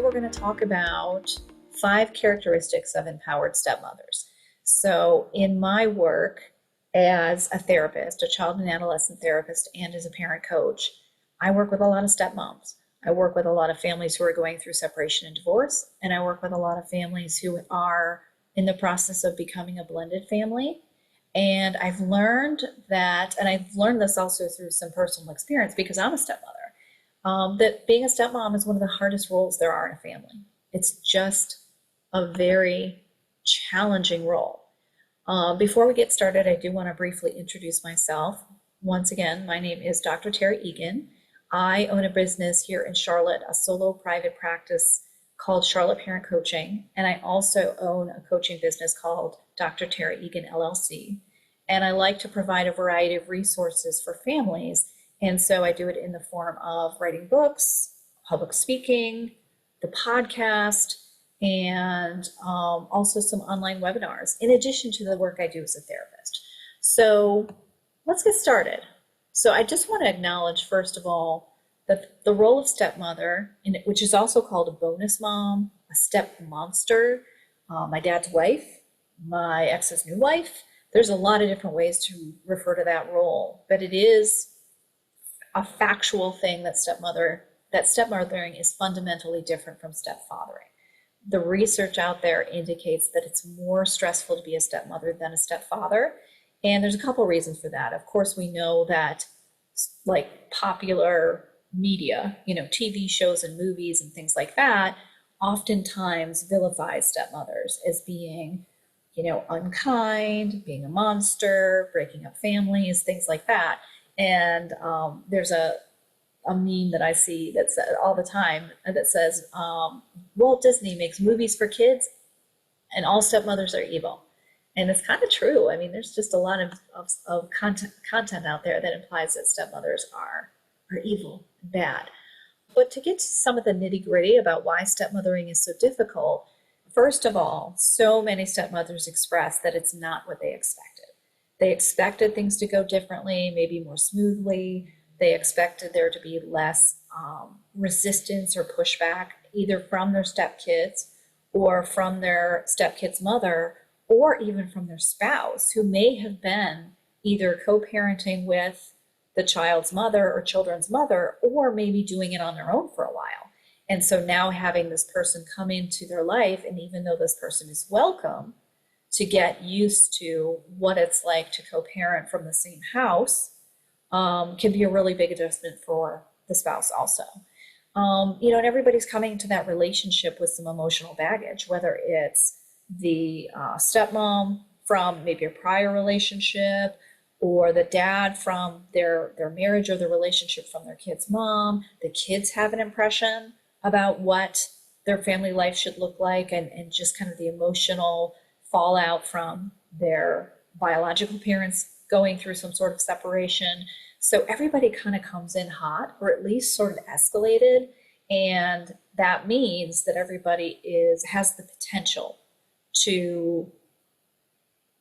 we're going to talk about 5 characteristics of empowered stepmothers. So in my work as a therapist, a child and adolescent therapist, and as a parent coach, I work with a lot of stepmoms. I work with a lot of families who are going through separation and divorce, and I work with a lot of families who are in the process of becoming a blended family. And I've learned that, and I've learned this also through some personal experience because I'm a stepmother, that being a stepmom is one of the hardest roles there are in a family. It's just a very challenging role. Before we get started, I do want to briefly introduce myself. Once again, my name is Dr. Terry Egan. I own a business here in Charlotte, a solo private practice called Charlotte Parent Coaching, and I also own a coaching business called Dr. Terry Egan LLC. And I like to provide a variety of resources for families, and so I do it in the form of writing books, public speaking, the podcast, and also some online webinars, in addition to the work I do as a therapist. So let's get started. So I just want to acknowledge, first of all, that the role of stepmother, which is also called a bonus mom, a step monster, my dad's wife, my ex's new wife, there's a lot of different ways to refer to that role, but it is a factual thing that stepmothering is fundamentally different from stepfathering. The research out there indicates that it's more stressful to be a stepmother than a stepfather. And there's a couple reasons for that. Of course, we know that like popular media, TV shows and movies and things like that, oftentimes vilifies stepmothers as being, unkind, being a monster, breaking up families, things like that. And there's a meme that I see that's all the time that says, Walt Disney makes movies for kids and all stepmothers are evil. And it's kind of true. I mean, there's just a lot of content out there that implies that stepmothers are evil and bad. But to get to some of the nitty-gritty about why stepmothering is so difficult, first of all, so many stepmothers express that it's not what they expected. They expected things to go differently, maybe more smoothly. They expected there to be less resistance or pushback, either from their stepkids or from their stepkid's mother, or even from their spouse, who may have been either co-parenting with the child's mother or children's mother, or maybe doing it on their own for a while. And so now having this person come into their life, and even though this person is welcome, to get used to what it's like to co-parent from the same house can be a really big adjustment for the spouse also. And everybody's coming to that relationship with some emotional baggage, whether it's the stepmom from maybe a prior relationship, or the dad from their marriage or the relationship from their kid's mom. The kids have an impression about what their family life should look like, and just kind of the emotional fallout from their biological parents going through some sort of separation. So everybody kind of comes in hot, or at least sort of escalated. And that means that everybody has the potential to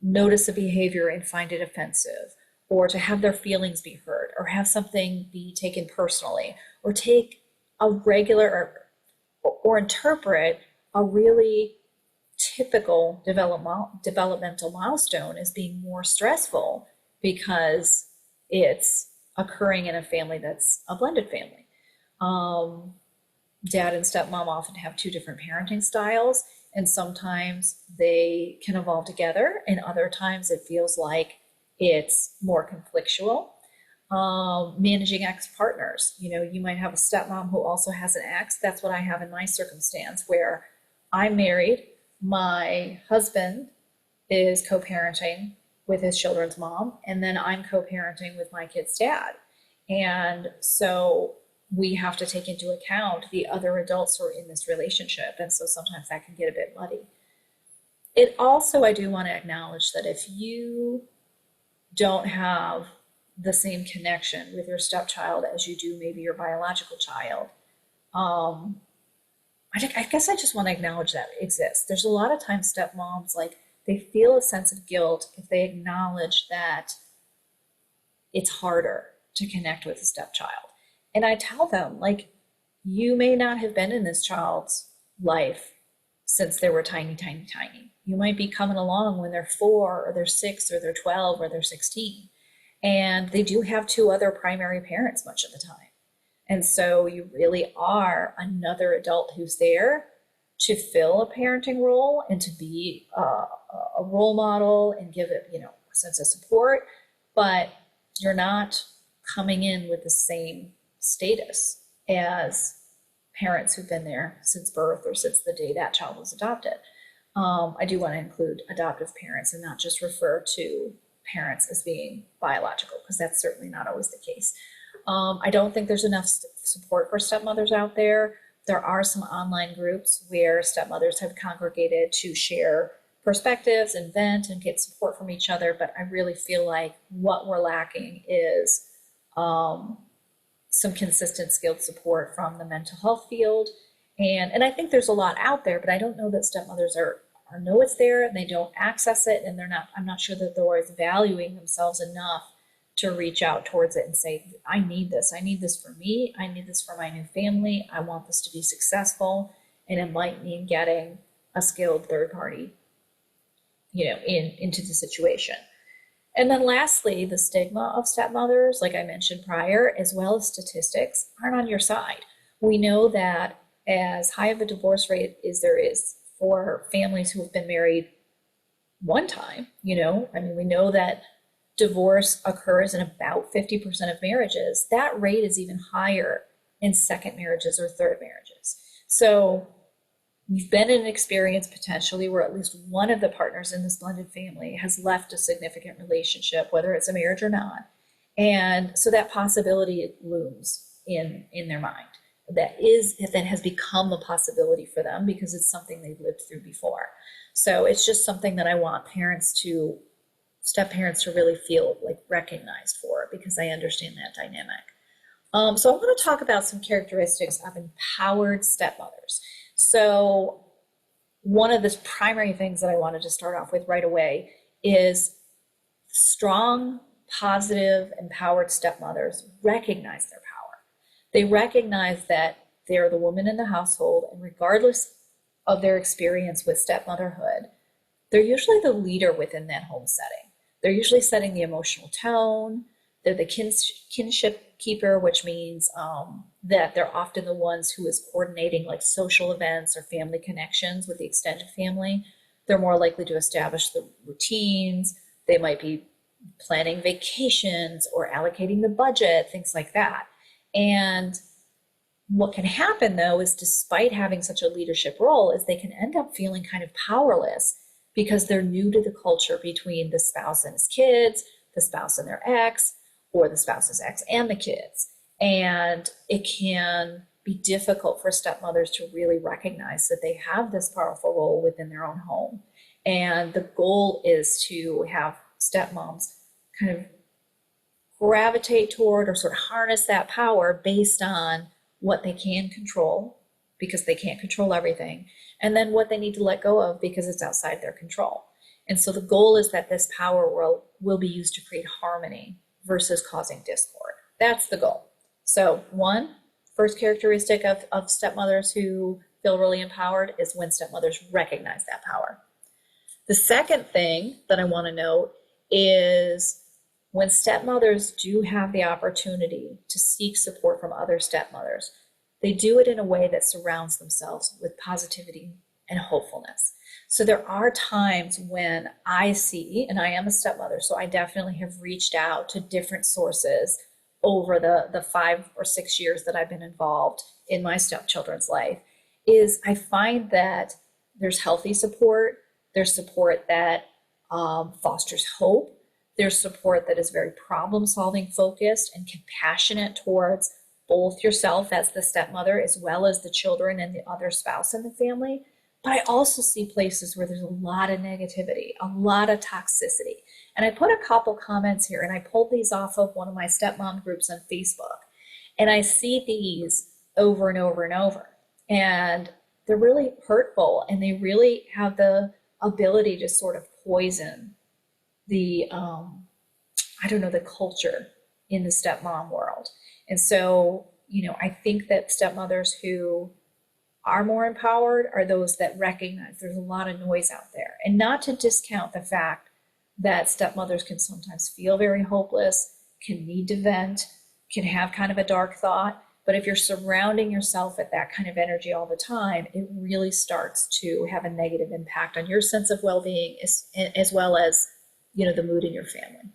notice a behavior and find it offensive, or to have their feelings be hurt, or have something be taken personally, or take a regular or interpret a really typical developmental milestone as being more stressful because it's occurring in a family that's a blended family. Dad and stepmom often have 2 different parenting styles, and sometimes they can evolve together, and other times it feels like it's more conflictual. Managing ex-partners. You might have a stepmom who also has an ex. That's what I have in my circumstance, where I'm married, my husband is co-parenting with his children's mom, and then I'm co-parenting with my kid's dad. And so we have to take into account the other adults who are in this relationship, and so sometimes that can get a bit muddy. It also, I do want to acknowledge that if you don't have the same connection with your stepchild as you do maybe your biological child, I guess I just want to acknowledge that it exists. There's a lot of times stepmoms, they feel a sense of guilt if they acknowledge that it's harder to connect with a stepchild. And I tell them, you may not have been in this child's life since they were tiny, tiny, tiny. You might be coming along when they're 4 or they're 6 or they're 12 or they're 16. And they do have 2 other primary parents much of the time. And so you really are another adult who's there to fill a parenting role and to be a role model and give it, a sense of support, but you're not coming in with the same status as parents who've been there since birth or since the day that child was adopted. I do want to include adoptive parents and not just refer to parents as being biological, because that's certainly not always the case. I don't think there's enough support for stepmothers out there. There are some online groups where stepmothers have congregated to share perspectives and vent and get support from each other, but I really feel like what we're lacking is some consistent skilled support from the mental health field. And I think there's a lot out there, but I don't know that stepmothers know it's there and they don't access it, and I'm not sure that they're always valuing themselves enough to reach out towards it and say, I need this for me, I need this for my new family, I want this to be successful, and it might mean getting a skilled third party, into the situation. And then lastly, the stigma of stepmothers, like I mentioned prior, as well as statistics, aren't on your side. We know that as high of a divorce rate as there is for families who have been married one time, we know that divorce occurs in about 50% of marriages. That rate is even higher in second marriages or third marriages. So you've been in an experience potentially where at least one of the partners in this blended family has left a significant relationship, whether it's a marriage or not. And so that possibility looms in their mind. That has become a possibility for them because it's something they've lived through before. So it's just something that I want step parents to really feel like recognized for, because I understand that dynamic. So I want to talk about some characteristics of empowered stepmothers. So one of the primary things that I wanted to start off with right away is strong, positive, empowered stepmothers recognize their power. They recognize that they're the woman in the household, and regardless of their experience with stepmotherhood, they're usually the leader within that home setting. They're usually setting the emotional tone. They're the kinship keeper, which means that they're often the ones who is coordinating like social events or family connections with the extended family. They're more likely to establish the routines. They might be planning vacations or allocating the budget, things like that. And what can happen though is, despite having such a leadership role, is they can end up feeling kind of powerless because they're new to the culture between the spouse and his kids, the spouse and their ex, or the spouse's ex and the kids. And it can be difficult for stepmothers to really recognize that they have this powerful role within their own home. And the goal is to have stepmoms kind of gravitate toward or sort of harness that power based on what they can control, because they can't control everything, and then what they need to let go of because it's outside their control. And so the goal is that this power will be used to create harmony versus causing discord. That's the goal. So first characteristic of stepmothers who feel really empowered is when stepmothers recognize that power. The second thing that I want to note is when stepmothers do have the opportunity to seek support from other stepmothers, they do it in a way that surrounds themselves with positivity and hopefulness. So there are times when I see, and I am a stepmother, so I definitely have reached out to different sources over the 5 or 6 years that I've been involved in my stepchildren's life, is I find that there's healthy support, there's support that fosters hope, there's support that is very problem-solving focused and compassionate towards both yourself as the stepmother as well as the children and the other spouse in the family. But I also see places where there's a lot of negativity, a lot of toxicity. And I put a couple comments here, and I pulled these off of one of my stepmom groups on Facebook. And I see these over and over and over. And they're really hurtful, and they really have the ability to sort of poison the, the culture in the stepmom world. And so, I think that stepmothers who are more empowered are those that recognize there's a lot of noise out there. And not to discount the fact that stepmothers can sometimes feel very hopeless, can need to vent, can have kind of a dark thought. But if you're surrounding yourself with that kind of energy all the time, it really starts to have a negative impact on your sense of well-being as well as, the mood in your family.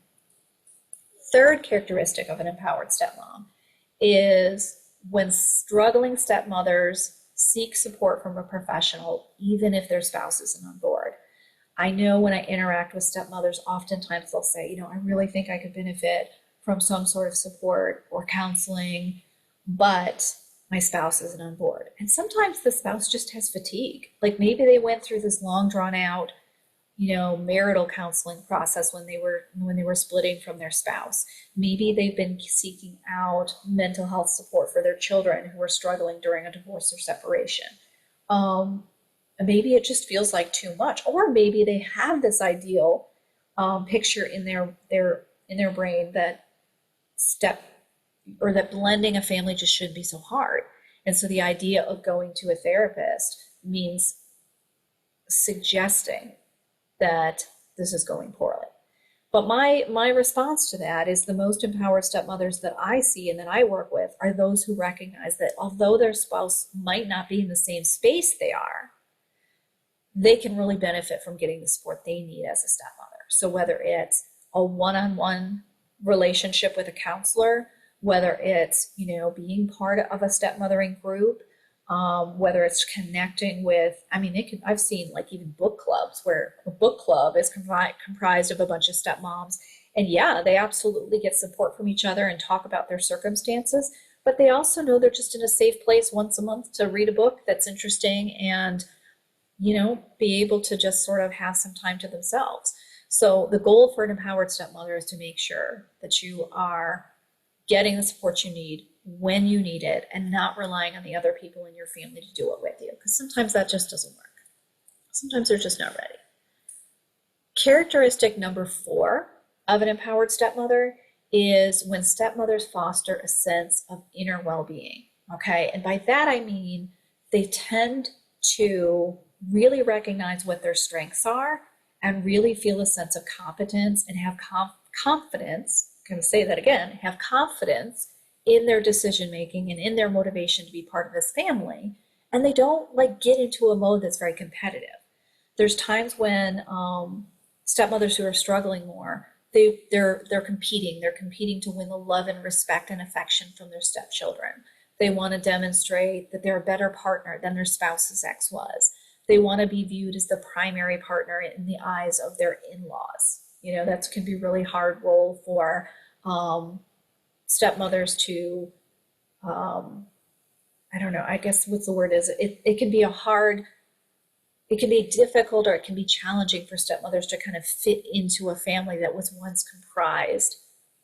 Third characteristic of an empowered stepmom is when struggling stepmothers seek support from a professional, even if their spouse isn't on board. I know when I interact with stepmothers, oftentimes they'll say, I really think I could benefit from some sort of support or counseling, but my spouse isn't on board. And sometimes the spouse just has fatigue. Like maybe they went through this long drawn out, marital counseling process when they were splitting from their spouse. Maybe they've been seeking out mental health support for their children who are struggling during a divorce or separation. Maybe it just feels like too much, or maybe they have this ideal picture in their brain that that blending a family just shouldn't be so hard. And so the idea of going to a therapist means suggesting that this is going poorly. But my response to that is the most empowered stepmothers that I see and that I work with are those who recognize that although their spouse might not be in the same space they are, they can really benefit from getting the support they need as a stepmother. So whether it's a one-on-one relationship with a counselor, whether it's, being part of a stepmothering group, whether it's connecting with, I've seen like even book clubs where a book club is comprised of a bunch of stepmoms. And yeah, they absolutely get support from each other and talk about their circumstances, but they also know they're just in a safe place once a month to read a book that's interesting and, be able to just sort of have some time to themselves. So the goal for an empowered stepmother is to make sure that you are getting the support you need when you need it and not relying on the other people in your family to do it with you, because sometimes that just doesn't work. Sometimes they're just not ready. Characteristic number 4 of an empowered stepmother is when stepmothers foster a sense of inner well-being. Okay, and by that I mean they tend to really recognize what their strengths are and really feel a sense of competence and have confidence. I'm going to say that again, have confidence in their decision making and in their motivation to be part of this family. And they don't get into a mode that's very competitive. There's times when stepmothers who are struggling more, they're competing. They're competing to win the love and respect and affection from their stepchildren. They want to demonstrate that they're a better partner than their spouse's ex was. They want to be viewed as the primary partner in the eyes of their in-laws. That can be a really hard role for stepmothers to, I don't know, I guess what's the word is, it can be difficult, or it can be challenging for stepmothers to kind of fit into a family that was once comprised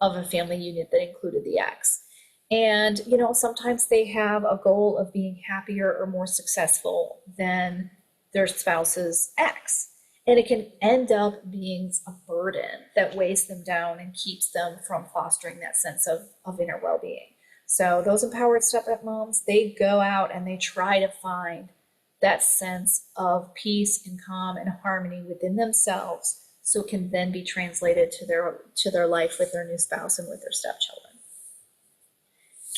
of a family unit that included the ex. And, sometimes they have a goal of being happier or more successful than their spouse's ex. And it can end up being a burden that weighs them down and keeps them from fostering that sense of inner well-being. So those empowered stepmoms, they go out and they try to find that sense of peace and calm and harmony within themselves, so it can then be translated to their life with their new spouse and with their stepchildren.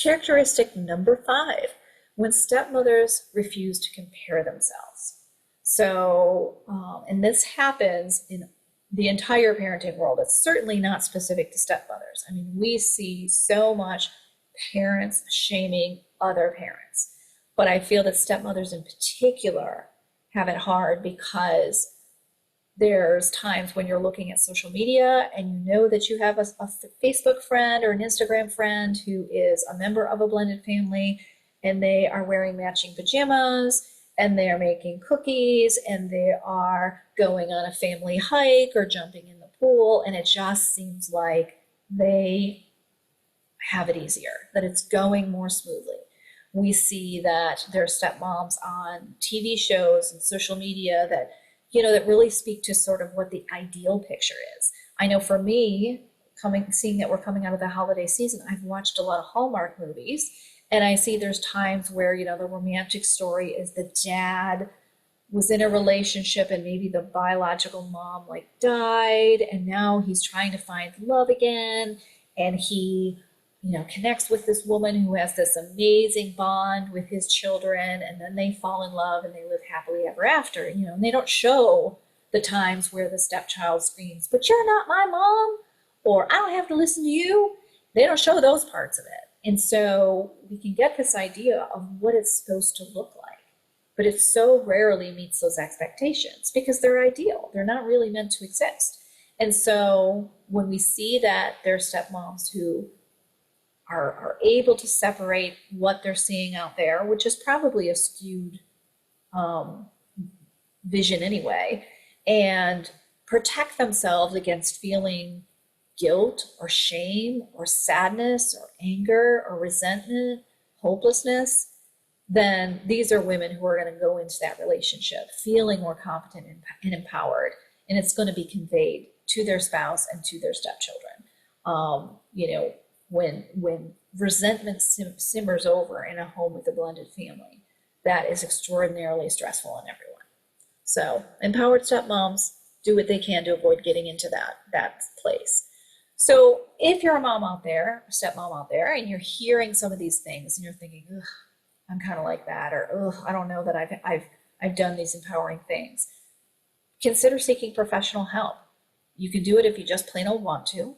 Characteristic number 5, when stepmothers refuse to compare themselves. So, and this happens in the entire parenting world. It's certainly not specific to stepmothers. We see so much parents shaming other parents, but I feel that stepmothers in particular have it hard because there's times when you're looking at social media and that you have a Facebook friend or an Instagram friend who is a member of a blended family, and they are wearing matching pajamas, and they're making cookies, and they are going on a family hike or jumping in the pool, and it just seems like they have it easier, that it's going more smoothly. We see that there are stepmoms on TV shows and social media that, that really speak to sort of what the ideal picture is. I know for me, seeing that we're coming out of the holiday season, I've watched a lot of Hallmark movies, And I see there's times where, the romantic story is the dad was in a relationship and maybe the biological mom like died, and now he's trying to find love again, and he connects with this woman who has this amazing bond with his children, and then they fall in love and they live happily ever after, and they don't show the times where the stepchild screams, "But you're not my mom," or "I don't have to listen to you." They don't show those parts of it. And so we can get this idea of what it's supposed to look like, but it so rarely meets those expectations because they're ideal. They're not really meant to exist. And so when we see that there are stepmoms who are able to separate what they're seeing out there, which is probably a skewed vision anyway, and protect themselves against feeling guilt or shame or sadness or anger or resentment, hopelessness, then these are women who are going to go into that relationship feeling more competent and empowered, and it's going to be conveyed to their spouse and to their stepchildren. When resentment simmers over in a home with a blended family, that is extraordinarily stressful on everyone. So empowered stepmoms do what they can to avoid getting into that place. So if you're a mom out there, a stepmom out there, and you're hearing some of these things and you're thinking, "Ugh, I'm kind of like that," or "Ugh, I don't know that I've done these empowering things," consider seeking professional help. You can do it if you just plain old want to.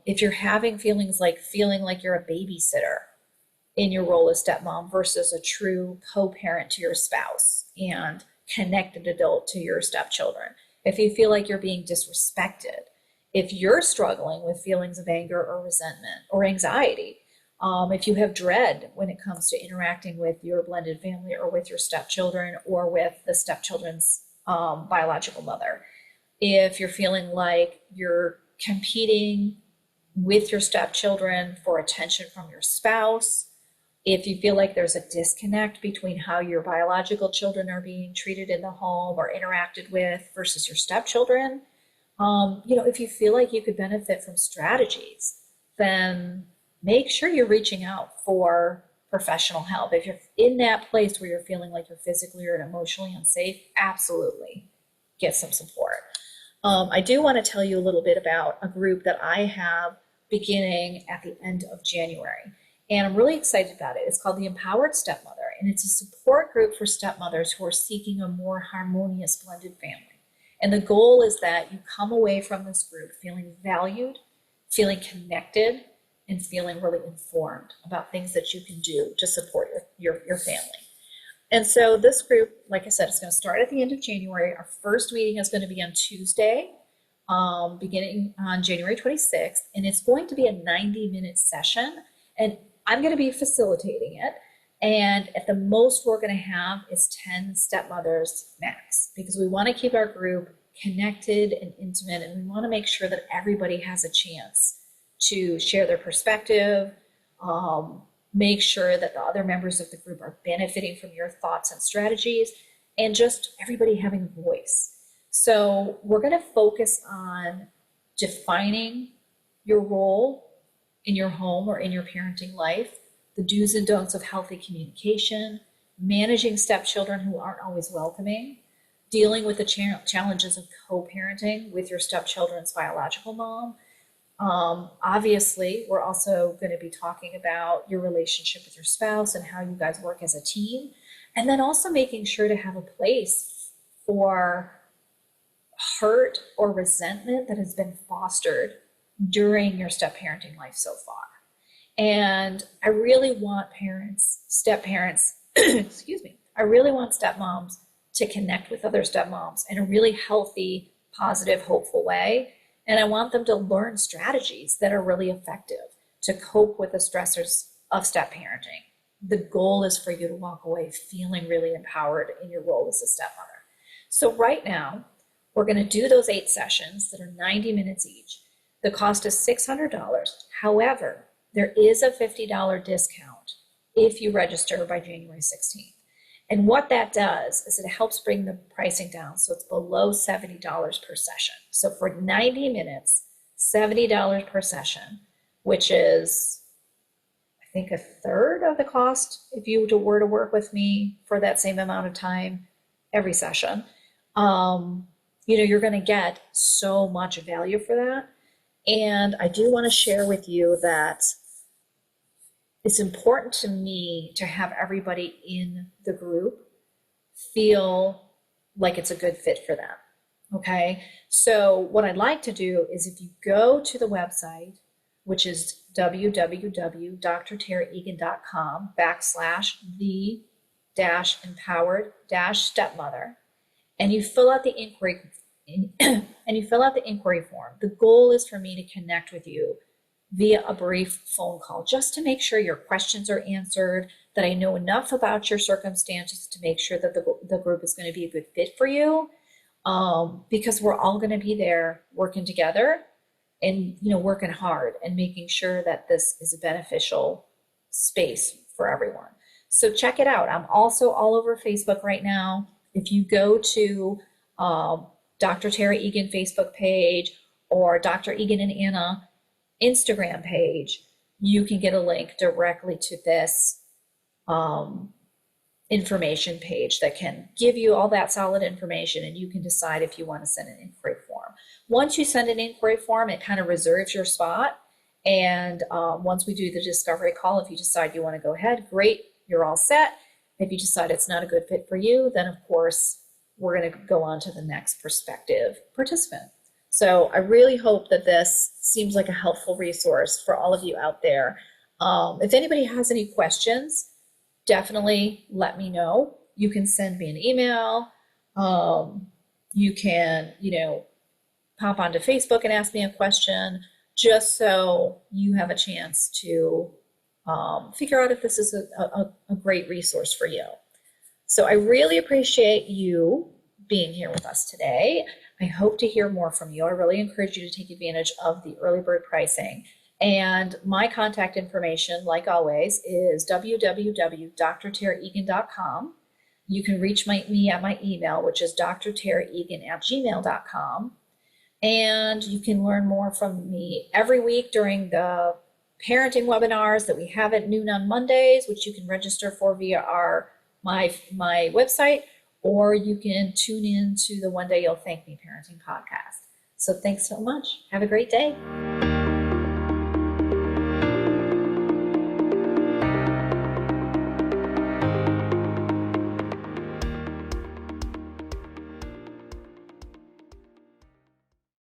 If you're having feeling like you're a babysitter in your role as stepmom versus a true co-parent to your spouse and connected adult to your stepchildren, if you feel like you're being disrespected, if you're struggling with feelings of anger or resentment or anxiety, if you have dread when it comes to interacting with your blended family or with your stepchildren or with the stepchildren's biological mother, if you're feeling like you're competing with your stepchildren for attention from your spouse, if you feel like there's a disconnect between how your biological children are being treated in the home or interacted with versus your stepchildren, if you feel like you could benefit from strategies, then make sure you're reaching out for professional help. If you're in that place where you're feeling like you're physically or emotionally unsafe, absolutely get some support. I do want to tell you a little bit about a group that I have beginning at the end of January. And I'm really excited about it. It's called the Empowered Stepmother, and it's a support group for stepmothers who are seeking a more harmonious blended family. And the goal is that you come away from this group feeling valued, feeling connected, and feeling really informed about things that you can do to support your family. And so this group, like I said, is going to start at the end of January. Our first meeting is going to be on Tuesday, beginning on January 26th, and it's going to be a 90-minute session, and I'm going to be facilitating it. And at the most we're going to have is 10 stepmothers max, because we want to keep our group connected and intimate, and we want to make sure that everybody has a chance to share their perspective, make sure that the other members of the group are benefiting from your thoughts and strategies, and just everybody having a voice. So we're going to focus on defining your role in your home or in your parenting life, the do's and don'ts of healthy communication, managing stepchildren who aren't always welcoming, dealing with the challenges of co-parenting with your stepchildren's biological mom. Obviously, we're also going to be talking about your relationship with your spouse and how you guys work as a team, and then also making sure to have a place for hurt or resentment that has been fostered during your step-parenting life so far. And I really want step-parents, excuse me, I really want stepmoms to connect with other stepmoms in a really healthy, positive, hopeful way. And I want them to learn strategies that are really effective to cope with the stressors of step-parenting. The goal is for you to walk away feeling really empowered in your role as a stepmother. So right now, we're going to do those 8 sessions that are 90 minutes each. The cost is $600. However, there is a $50 discount if you register by January 16th. And what that does is it helps bring the pricing down so it's below $70 per session. So for 90 minutes, $70 per session, which is, I think, a third of the cost if you were to work with me for that same amount of time every session. You're going to get so much value for that. And I do want to share with you that it's important to me to have everybody in the group feel like it's a good fit for them. Okay, so what I'd like to do is, if you go to the website, which is www.drterregan.com/the-empowered-stepmother, and you fill out the inquiry form. The goal is for me to connect with you via a brief phone call, just to make sure your questions are answered, that I know enough about your circumstances to make sure that the group is going to be a good fit for you, because we're all going to be there working together and working hard and making sure that this is a beneficial space for everyone. So check it out. I'm also all over Facebook right now. If you go to Dr. Tara Egan Facebook page or Dr. Egan and Anna Instagram page, you can get a link directly to this information page that can give you all that solid information, and you can decide if you want to send an inquiry form. Once you send an inquiry form, it kind of reserves your spot. And once we do the discovery call, if you decide you want to go ahead, great, you're all set. If you decide it's not a good fit for you, then of course we're going to go on to the next prospective participant. So I really hope that this seems like a helpful resource for all of you out there. If anybody has any questions, definitely let me know. You can send me an email. You can, pop onto Facebook and ask me a question, just so you have a chance to figure out if this is a great resource for you. So I really appreciate you being here with us today. I hope to hear more from you. I really encourage you to take advantage of the early bird pricing. And my contact information, like always, is www.drtaraegan.com. You can reach me at my email, which is drtaraegan@gmail.com. And you can learn more from me every week during the parenting webinars that we have at noon on Mondays, which you can register for via my website, or you can tune in to the One Day You'll Thank Me Parenting podcast. So thanks so much. Have a great day.